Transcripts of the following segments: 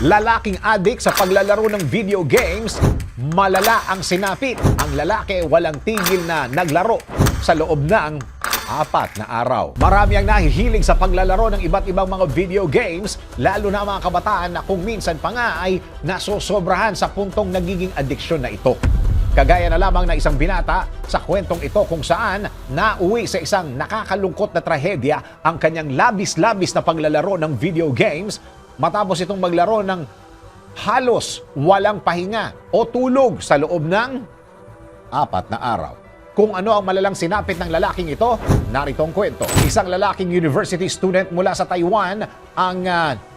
Lalaking adik sa paglalaro ng video games, malala ang sinapit. Ang lalaki walang tigil na naglaro sa loob ng 4 na araw. Marami ang nahihilig sa paglalaro ng iba't ibang mga video games, lalo na mga kabataan na kung minsan pa nga ay nasosobrahan sa puntong nagiging adiksyon na ito. Kagaya na lamang na isang binata sa kwentong ito kung saan nauwi sa isang nakakalungkot na trahedya ang kanyang labis-labis na paglalaro ng video games matapos itong maglaro ng halos walang pahinga o tulog sa loob ng 4 na araw. Kung ano ang malalang sinapit ng lalaking ito, narito ang kwento. Isang lalaking university student mula sa Taiwan ang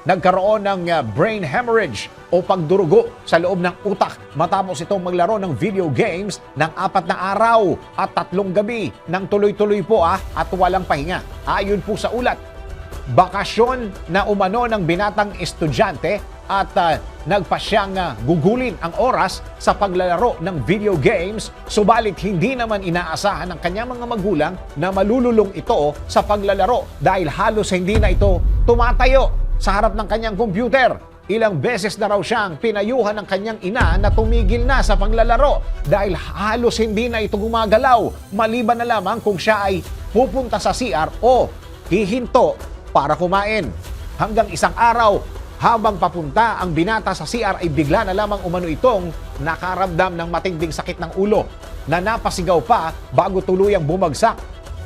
nagkaroon ng brain hemorrhage o pagdurugo sa loob ng utak matapos itong maglaro ng video games ng 4 na araw at 3 gabi ng tuloy-tuloy po at walang pahinga. Ayon po sa ulat, bakasyon na umano ng binatang estudyante at nagpa siyang gugulin ang oras sa paglalaro ng video games, subalit hindi naman inaasahan ng kanyang mga magulang na malululong ito sa paglalaro dahil halos hindi na ito tumatayo sa harap ng kanyang computer. Ilang beses na raw siyang pinayuhan ng kanyang ina na tumigil na sa paglalaro dahil halos hindi na ito gumagalaw, maliban na lamang kung siya ay pupunta sa CR o hihinto para kumain. Hanggang isang araw, habang papunta ang binata sa CR ay bigla na lamang umano itong nakaramdam ng matinding sakit ng ulo na napasigaw pa bago tuluyang bumagsak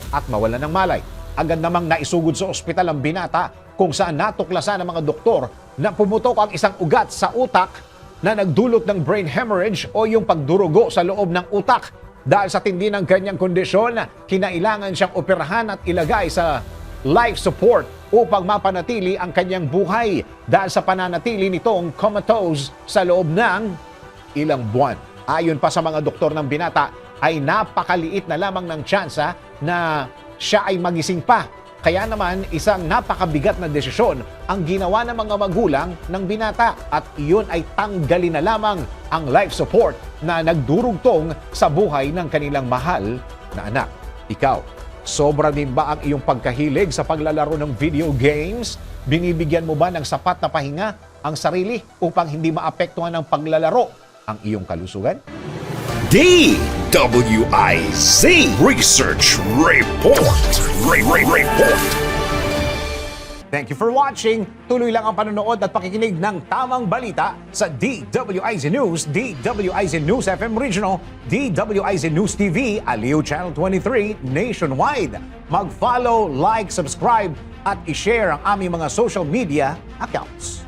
at mawala ng malay. Agad namang naisugod sa ospital ang binata kung saan natuklasan ng mga doktor na pumutok ang isang ugat sa utak na nagdulot ng brain hemorrhage o yung pagdurugo sa loob ng utak. Dahil sa tindi ng kanyang kondisyon, kinailangan siyang operahan at ilagay sa life support upang mapanatili ang kanyang buhay dahil sa pananatili nitong comatose sa loob ng ilang buwan. Ayon pa sa mga doktor ng binata, ay napakaliit na lamang ng tsansa na siya ay magising pa. Kaya naman isang napakabigat na desisyon ang ginawa ng mga magulang ng binata at iyon ay tanggalin na lamang ang life support na nagdurugtong sa buhay ng kanilang mahal na anak. Ikaw, sobra din ba ang iyong pagkahilig sa paglalaro ng video games? Binibigyan mo ba ng sapat na pahinga ang sarili upang hindi maapektuhan ng paglalaro ang iyong kalusugan? DWIZ Research Report. Report. Thank you for watching. Tuloy lang ang panonood at pakikinig ng tamang balita sa DWIZ News, DWIZ News FM Regional, DWIZ News TV, Aliw Channel 23, nationwide. Mag-follow, like, subscribe at i-share ang aming mga social media accounts.